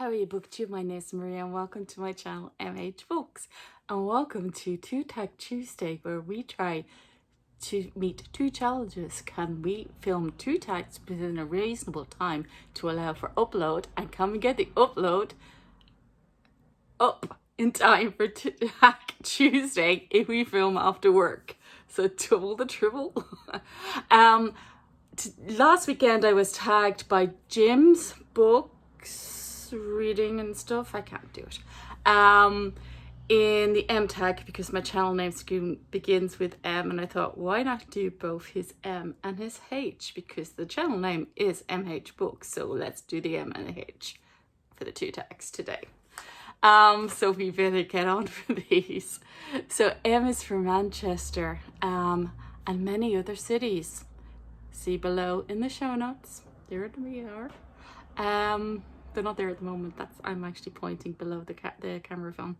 How are you, BookTube? My name is Maria and welcome to my channel MH Books. And welcome to Two Tag Tuesday, where we try to meet two challenges. Can we film two tags within a reasonable time to allow for upload? And can we get the upload up in time for Tag Tuesday if we film after work? So double the trouble. Last weekend I was tagged by Jim's books, reading and stuff. I can't do it in the M tag because my channel name begins with M, and I thought, why not do both his M and his H, because the channel name is MH Books. So let's do the M and the H for the two tags today. So we better get on with these. So M is for Manchester and many other cities. See below in the show notes. There we are. They're not there at the moment. I'm actually pointing below the camera phone.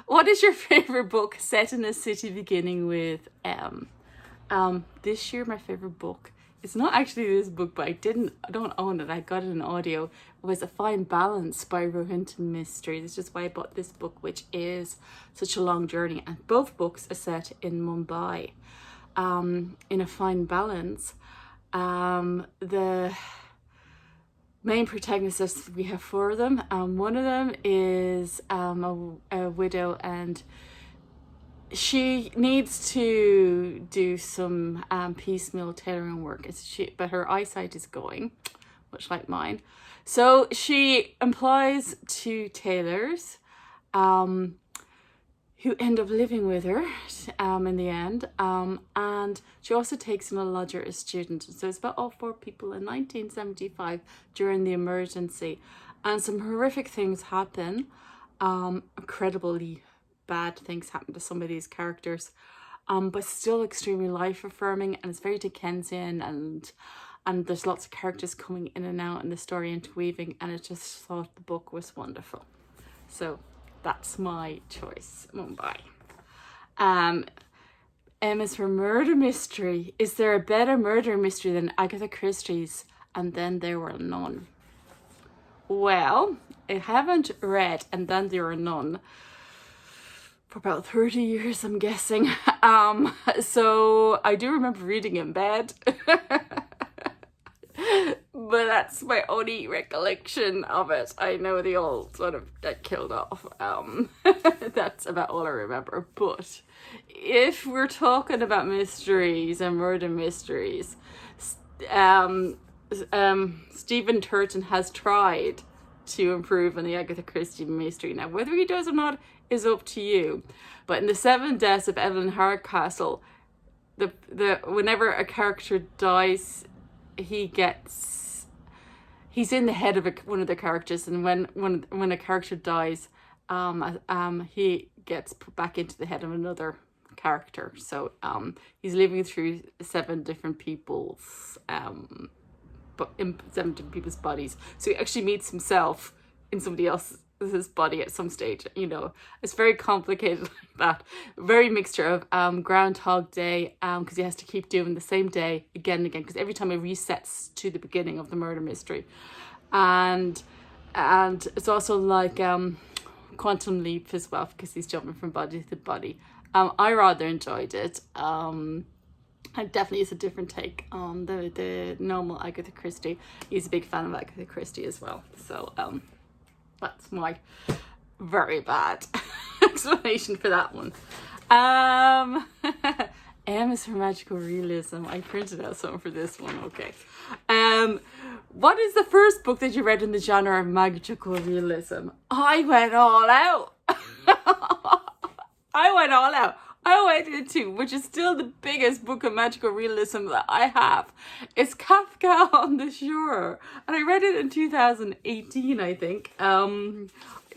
What is your favorite book set in a city beginning with M? This year my favorite book, it's not actually this book, but I don't own it. I got it in audio. It was A Fine Balance by Rohinton Mystery. This is why I bought this book, which is such a long journey. And both books are set in Mumbai. In A Fine Balance, the main protagonists, we have four of them. One of them is a widow, and she needs to do some piecemeal tailoring work. But her eyesight is going, much like mine. So she employs two tailors who end up living with her in the end. And she also takes in a lodger as student. So it's about all four people in 1975 during the emergency. And some horrific things happen. Incredibly bad things happen to some of these characters. But still extremely life-affirming, and it's very Dickensian, and there's lots of characters coming in and out in the story interweaving, and I just thought the book was wonderful. So that's my choice, Mumbai. M is for murder mystery. Is there a better murder mystery than Agatha Christie's And Then There Were None? Well, I haven't read And Then There Were None for about 30 years, I'm guessing. So I do remember reading in bed. But that's my only recollection of it. I know they all sort of get killed off. That's about all I remember. But if we're talking about mysteries and murder mysteries, Stephen Turton has tried to improve on the Agatha Christie mystery. Now, whether he does or not is up to you. But in The Seven Deaths of Evelyn Hardcastle, whenever a character dies, he's in the head of one of the characters, and when a character dies, he gets put back into the head of another character. So he's living through seven different people's bodies. So he actually meets himself in somebody else's body at some stage. You know, it's very complicated like that. Very mixture of Groundhog Day, because he has to keep doing the same day again and again, because every time it resets to the beginning of the murder mystery. And it's also like Quantum Leap as well, because he's jumping from body to body. I rather enjoyed it. It definitely is a different take on the normal Agatha Christie. He's a big fan of Agatha Christie as well. So that's my very bad explanation for that one. M is for Magical Realism. I printed out something for this one. Okay. What is the first book that you read in the genre of Magical Realism? I went all out. I went into, which is still the biggest book of magical realism that I have. It's Kafka on the Shore. And I read it in 2018, I think.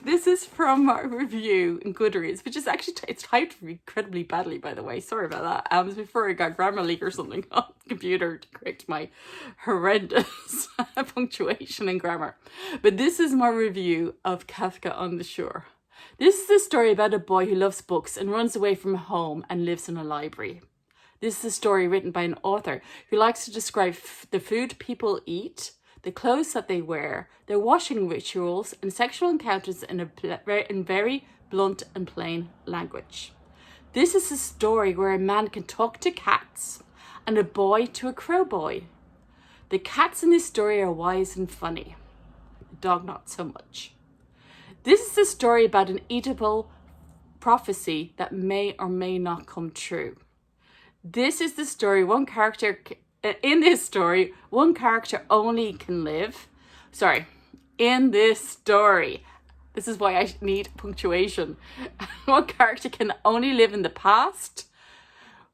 This is from our review in Goodreads, which is actually, it's typed incredibly badly, by the way. Sorry about that. It was before I got Grammarly or something on the computer to correct my horrendous punctuation and grammar. But this is my review of Kafka on the Shore. This is a story about a boy who loves books and runs away from home and lives in a library. This is a story written by an author who likes to describe the food people eat, the clothes that they wear, their washing rituals, and sexual encounters in very blunt and plain language. This is a story where a man can talk to cats and a boy to a crow boy. The cats in this story are wise and funny. The dog not so much. This is a story about an eatable prophecy that may or may not come true. This is the story in this story, one character only can live. In this story. This is why I need punctuation. One character can only live in the past,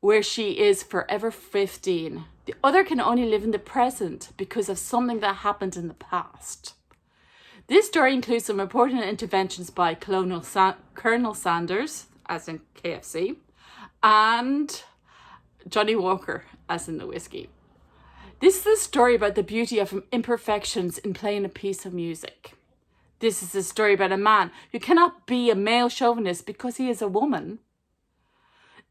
where she is forever 15. The other can only live in the present because of something that happened in the past. This story includes some important interventions by Colonel Sanders, as in KFC, and Johnny Walker, as in the whiskey. This is a story about the beauty of imperfections in playing a piece of music. This is a story about a man who cannot be a male chauvinist because he is a woman.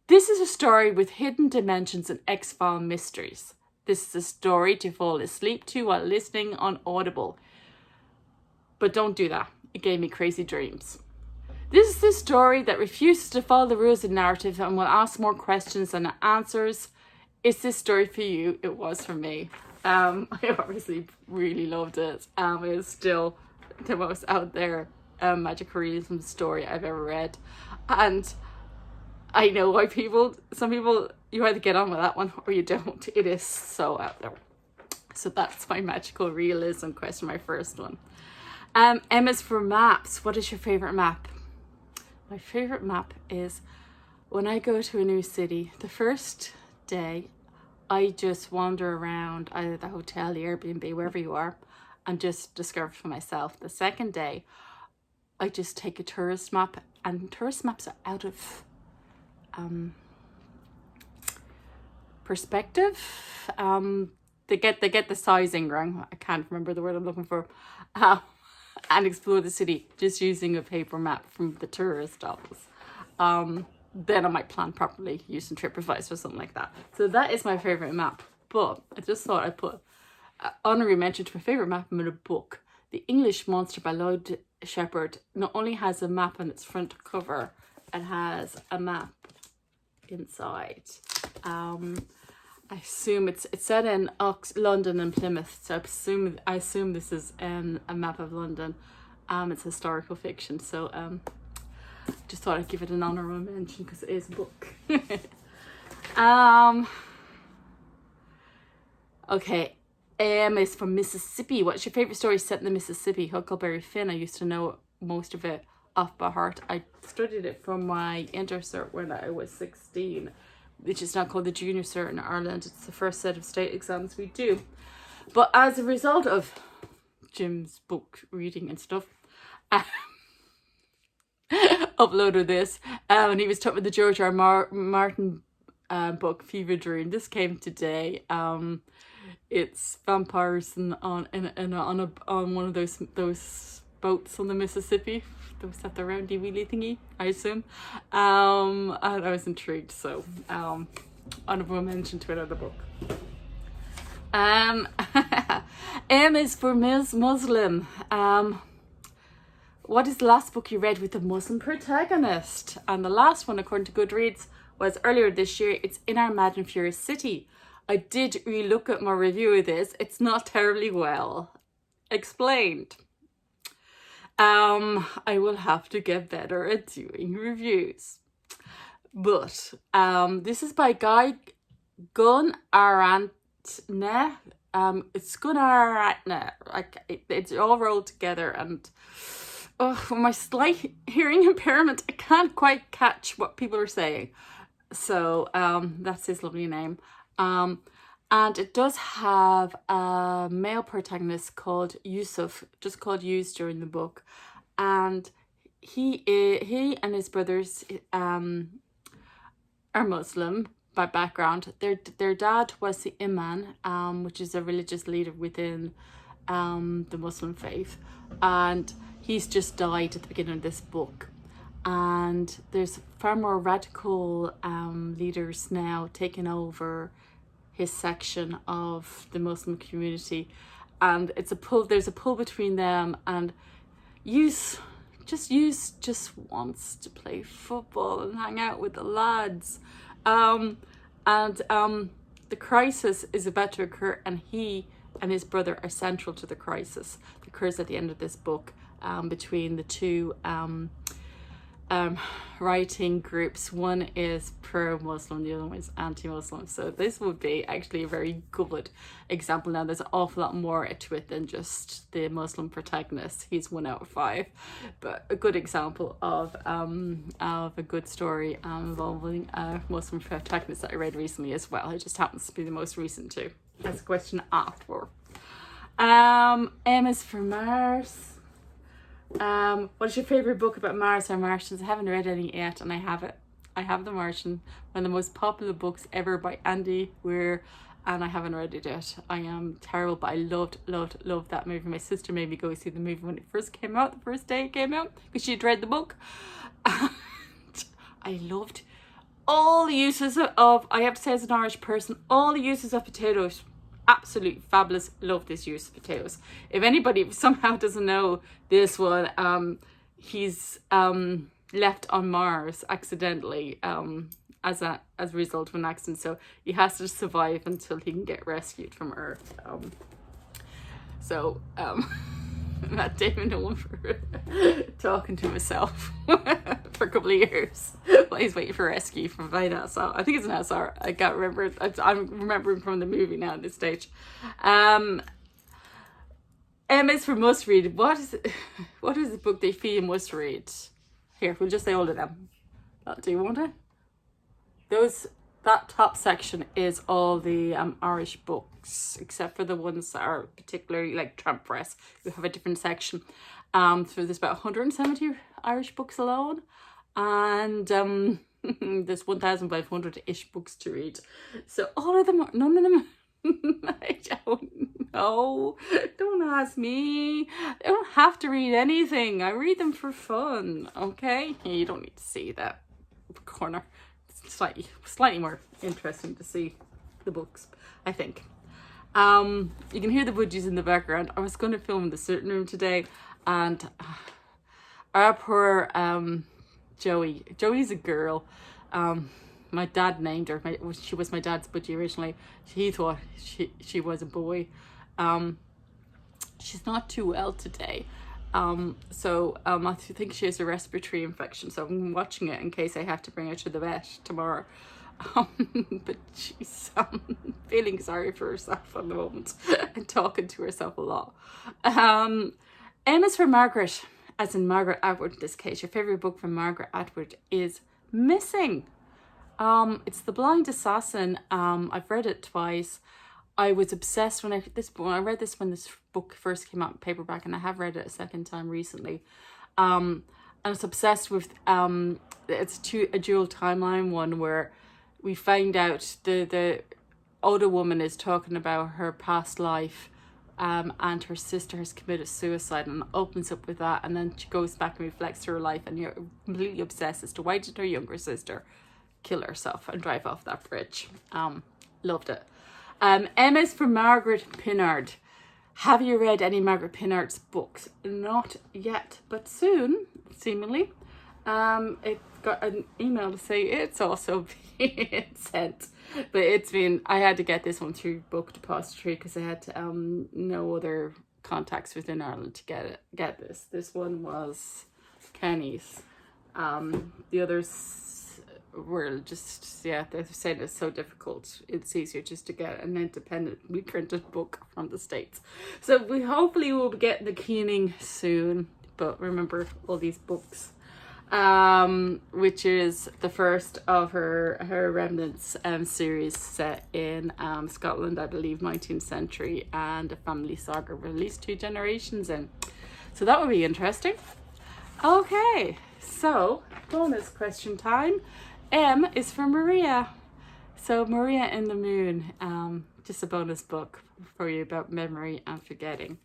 This is a story with hidden dimensions and X-File mysteries. This is a story to fall asleep to while listening on Audible. But don't do that. It gave me crazy dreams. This is the story that refuses to follow the rules of narrative and will ask more questions than it answers. Is this story for you? It was for me. I obviously really loved it. It was still the most out there Magical Realism story I've ever read. And I know why some people, you either get on with that one or you don't. It is so out there. So that's my Magical Realism question, my first one. Emma's for maps. What is your favourite map? My favourite map is when I go to a new city, the first day, I just wander around either the hotel, the Airbnb, wherever you are, and just discover for myself. The second day, I just take a tourist map, and tourist maps are out of perspective. They get the sizing wrong. I can't remember the word I'm looking for. And explore the city just using a paper map from the tourist office. Then I might plan properly using TripAdvisor or something like that. So that is my favourite map. But I just thought I'd put honorary mention to my favourite map in a book. The English Monster by Lloyd Shepherd not only has a map on its front cover, it has a map inside. I assume it's set in London and Plymouth, so I assume this is a map of London. It's historical fiction, so just thought I'd give it an honorable mention because it is a book. Okay, is from Mississippi. What's your favorite story set in the Mississippi? Huckleberry Finn. I used to know most of it off by heart. I studied it for my intercert when I was 16. Which is now called the Junior Cert in Ireland. It's the first set of state exams we do. But as a result of Jim's book reading and stuff, uploaded this, and he was talking about the George R. Martin book Fever Dream. This came today. It's vampires on one of those boats on the Mississippi. Those at the roundy wheelie thingy, I assume. And I was intrigued, so honorable mention to another book. M is for Muslim. What is the last book you read with a Muslim protagonist? And the last one, according to Goodreads, was earlier this year. It's In Our Mad and Furious City. I did relook at my review of this. It's not terribly well explained. I will have to get better at doing reviews. But this is by Gun Arantne. It's Gun Arantne. It's all rolled together, and with my slight hearing impairment, I can't quite catch what people are saying. So that's his lovely name. And it does have a male protagonist called Yusuf, just called Yus during the book. And he and his brothers are Muslim by background. Their dad was the Imam, which is a religious leader within the Muslim faith. And he's just died at the beginning of this book. And there's far more radical leaders now taking over his section of the Muslim community, and it's a pull. There's a pull between them, and Use just wants to play football and hang out with the lads, and the crisis is about to occur, and he and his brother are central to the crisis that occurs at the end of this book, between the two writing groups. One is pro-Muslim, the other one is anti-Muslim. So this would be actually a very good example. Now there's an awful lot more to it than just the Muslim protagonist. He's 1 out of 5, but a good example of a good story involving a Muslim protagonist that I read recently as well. It just happens to be the most recent too. That's a question after. M is for Mars. What is your favorite book about Mars or Martians? I haven't read any yet, and I have it. I have The Martian, one of the most popular books ever by Andy Weir, and I haven't read it yet. I am terrible, but I loved that movie. My sister made me go see the movie when it first came out, the first day it came out, because she'd read the book. And I loved all the uses of, I have to say as an Irish person, all the uses of potatoes. Absolutely fabulous. Love this use of potatoes. If anybody somehow doesn't know this one, he's left on Mars accidentally as a result of an accident, so he has to survive until he can get rescued from Earth. Matt Damon known for talking to himself for a couple of years while he's waiting for rescue from NASA. I think it's NASA. I can't remember. I'm remembering from the movie now at this stage. M is for must read. What is the book they feel you must read? Here, we'll just say all of them. Do you want it? That top section is all the Irish books, except for the ones that are particularly like Tramp Press, who have a different section. So there's about 170 Irish books alone, and there's 1,500-ish books to read. So none of them, I don't know. Don't ask me. I don't have to read anything. I read them for fun, okay? You don't need to see that corner. Slightly more interesting to see the books, I think. You can hear the budgies in the background. I was going to film in the sitting room today, and our poor Joey's a girl. My dad named her. She was my dad's budgie originally. He thought she was a boy. She's not too well today. So I think she has a respiratory infection, so I'm watching it in case I have to bring her to the vet tomorrow. But she's feeling sorry for herself at the moment and talking to herself a lot. M is for Margaret, as in Margaret Atwood in this case. Your favourite book from Margaret Atwood is Missing. It's The Blind Assassin. I've read it twice. I was obsessed when I read this when this book first came out in paperback, and I have read it a second time recently. I was obsessed with it's a dual timeline one where we find out the older woman is talking about her past life, and her sister has committed suicide, and opens up with that, and then she goes back and reflects her life, and you're completely obsessed as to why did her younger sister kill herself and drive off that bridge. Loved it. M is for Margaret Pinard. Have you read any Margaret Pinard's books? Not yet, but soon, seemingly. It got an email to say it's also being sent, but I had to get this one through Book Depository because I had to no other contacts within Ireland to get this. This one was Kenny's. The others were just, they're saying it's so difficult. It's easier just to get an independent reprinted book from the States. So we hopefully will be getting the Keening soon. But remember, all these books, which is the first of her Remnants series set in Scotland, I believe, 19th century, and a family saga with at least 2 generations in. So that would be interesting. Okay, so bonus question time. M is for Maria. So Maria in the Moon, just a bonus book for you about memory and forgetting.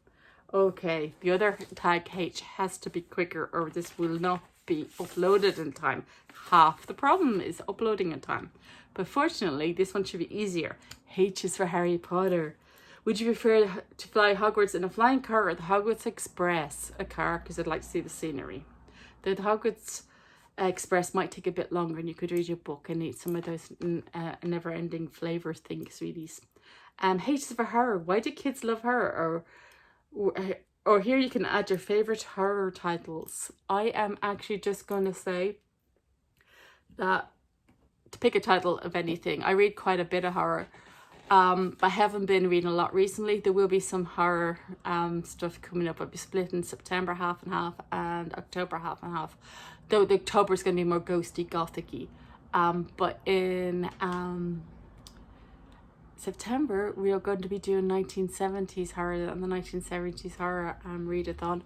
Okay, the other tag H has to be quicker or this will not be uploaded in time. Half the problem is uploading in time. But fortunately, this one should be easier. H is for Harry Potter. Would you prefer to fly Hogwarts in a flying car or the Hogwarts Express? A car, because I'd like to see the scenery. The Hogwarts Express might take a bit longer and you could read your book and eat some of those never-ending flavour thing sweeties. H is for horror. Why do kids love horror? Or here you can add your favourite horror titles. I am actually just going to say that to pick a title of anything, I read quite a bit of horror. I haven't been reading a lot recently. There will be some horror stuff coming up. I'll be split in September half and half and October half and half. Though the October is going to be more ghosty, gothic-y. But in September, we are going to be doing 1970s horror and the 1970s horror readathon.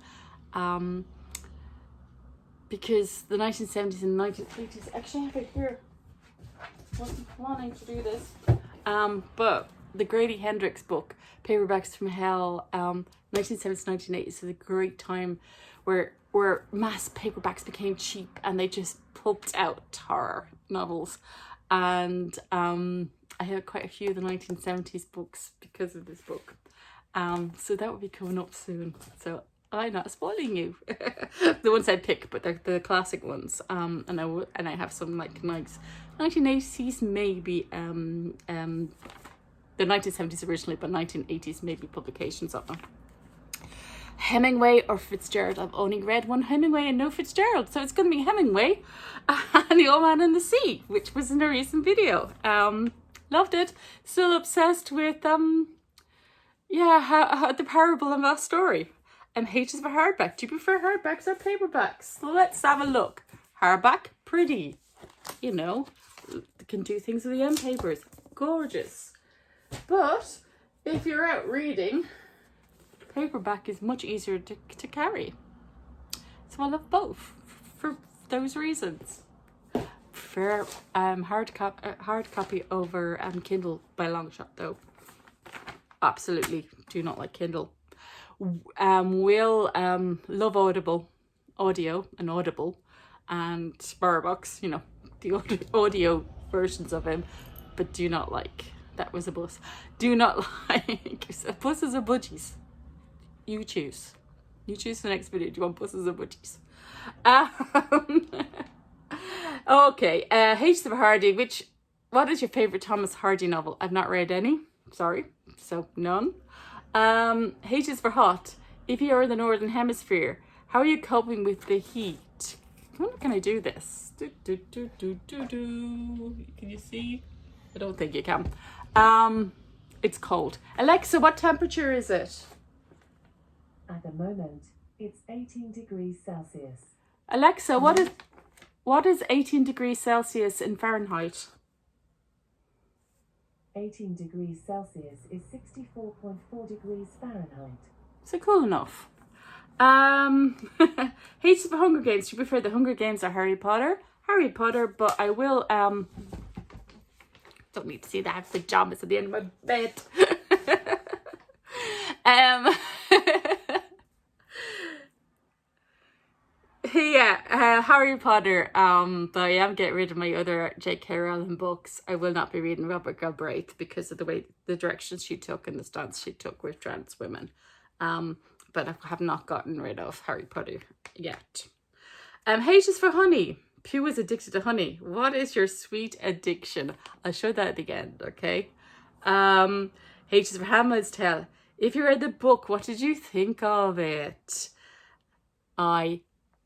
Because the 1970s and 1980s, actually I have it here. Wasn't planning to do this. But the Grady Hendrix book, Paperbacks from Hell, 1970s, 1980s is a great time where mass paperbacks became cheap and they just pumped out horror novels. And I had quite a few of the 1970s books because of this book. So that will be coming up soon. So I'm not spoiling you. The ones I'd pick, but they're the classic ones. And I have some like nice 1980s maybe the 1970s originally, but 1980s maybe publications of them. Hemingway or Fitzgerald? I've only read one Hemingway and no Fitzgerald, so it's going to be Hemingway and The Old Man and the Sea, which was in a recent video. Loved it. Still obsessed with how the parable and that story. H is for hardback. Do you prefer hardbacks or paperbacks? So let's have a look. Hardback, pretty. You know, can do things with the end papers. Gorgeous. But if you're out reading, paperback is much easier to carry. So I love both for those reasons. Prefer hard copy over Kindle by a long shot though. Absolutely do not like Kindle. Will love audio and Audible and Sparrowbox, you know, the audio versions of him, but do not like, that was a bus, do not like buses or budgies. You choose the next video. Do you want buses or budgies? Okay, H for Hardy. What is your favourite Thomas Hardy novel? I've not read any, sorry, so none. H is for hot. If you are in the Northern Hemisphere, how are you coping with the heat? When can I do this? Can you see? I don't think you can. It's cold. Alexa, what temperature is it? At the moment, it's 18 degrees Celsius. Alexa, what is 18 degrees Celsius in Fahrenheit? 18 degrees Celsius is 64.4 degrees Fahrenheit. So cool enough. H for Hunger Games. Do you prefer the Hunger Games or Harry Potter? Harry Potter, but I will don't need to see that. I have pajamas at the end of my bed. Yeah, Harry Potter, but I am getting rid of my other J.K. Rowling books. I will not be reading Robert Galbraith because of the directions she took and the stance she took with trans women. But I have not gotten rid of Harry Potter yet. H is for honey. Pew is addicted to honey. What is your sweet addiction? I'll show that at the end, okay? H is for Handmaid's Tale. If you read the book, what did you think of it? I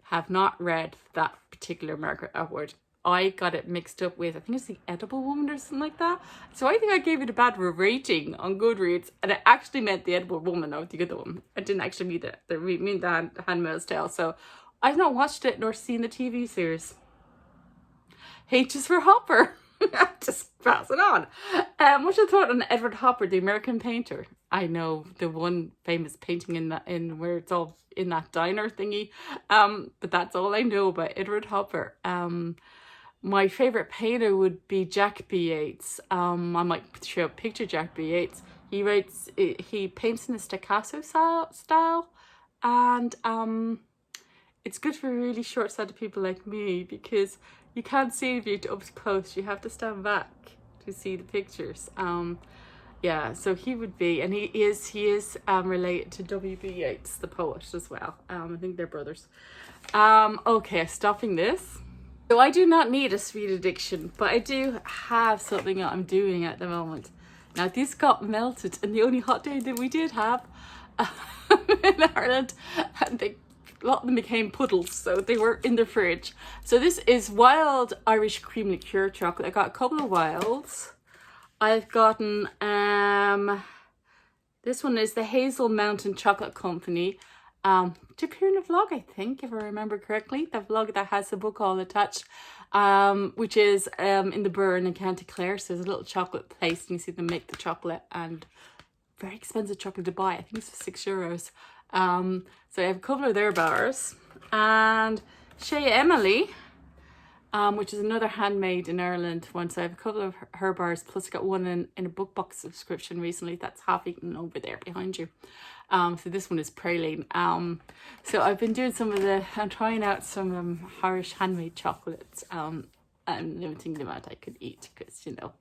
have not read that particular Margaret Atwood. I got it mixed up with, I think it's The Edible Woman or something like that. So I think I gave it a bad rating on Goodreads, and it actually meant The Edible Woman, not the other one. I didn't actually mean the Handmaid's Tale. So I've not watched it nor seen the TV series. H is for Hopper. Just pass it on. What's your thought on Edward Hopper, the American painter? I know the one famous painting in where it's all in that diner thingy. But that's all I know about Edward Hopper. My favourite painter would be Jack B. Yeats. I might show a picture of Jack B. Yeats. He paints in a staccato style, and it's good for really short-sighted people like me because you can't see if you're up close. You have to stand back to see the pictures. Yeah, so he would be, and he is related to W.B. Yeats, the poet, as well. I think they're brothers. Okay, stopping this. So I do not need a sweet addiction, but I do have something that I'm doing at the moment. Now, these got melted in the only hot day that we did have in Ireland, and a lot of them became puddles, so they were in the fridge. So this is wild Irish cream liqueur chocolate. I got a couple of wilds. I've gotten, this one is the Hazel Mountain Chocolate Company. To appear in a vlog, I think, if I remember correctly. The vlog that has the book all attached, which is in the Burren in County Clare. So there's a little chocolate place and you see them make the chocolate, and very expensive chocolate to buy. I think it's for €6. So I have a couple of their bars. And Shea Emily, which is another handmade in Ireland one. So I have a couple of her bars, plus I got one in a book box subscription recently that's half eaten over there behind you. So this one is praline. So I've been doing I'm trying out some Irish handmade chocolates. I'm limiting the amount I could eat because, you know,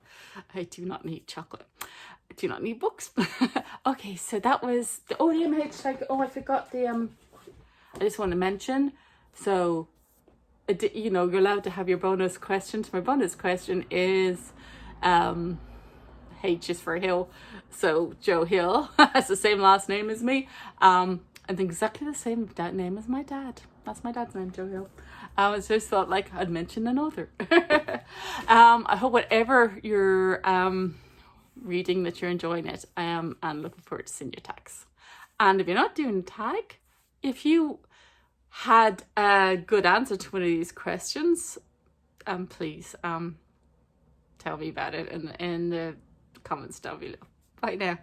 I do not need chocolate. I do not need books. Okay, so that was the MH. I forgot I just want to mention. So, you know, you're allowed to have your bonus questions. My bonus question is, H is for Hill. So Joe Hill has the same last name as me. And exactly the same name as my dad. That's my dad's name, Joe Hill. I just thought like I'd mention another. I hope whatever you're reading that you're enjoying it. And looking forward to seeing your tags. And if you're not doing a tag, if you had a good answer to one of these questions, please tell me about it in the comments down below. Bye now.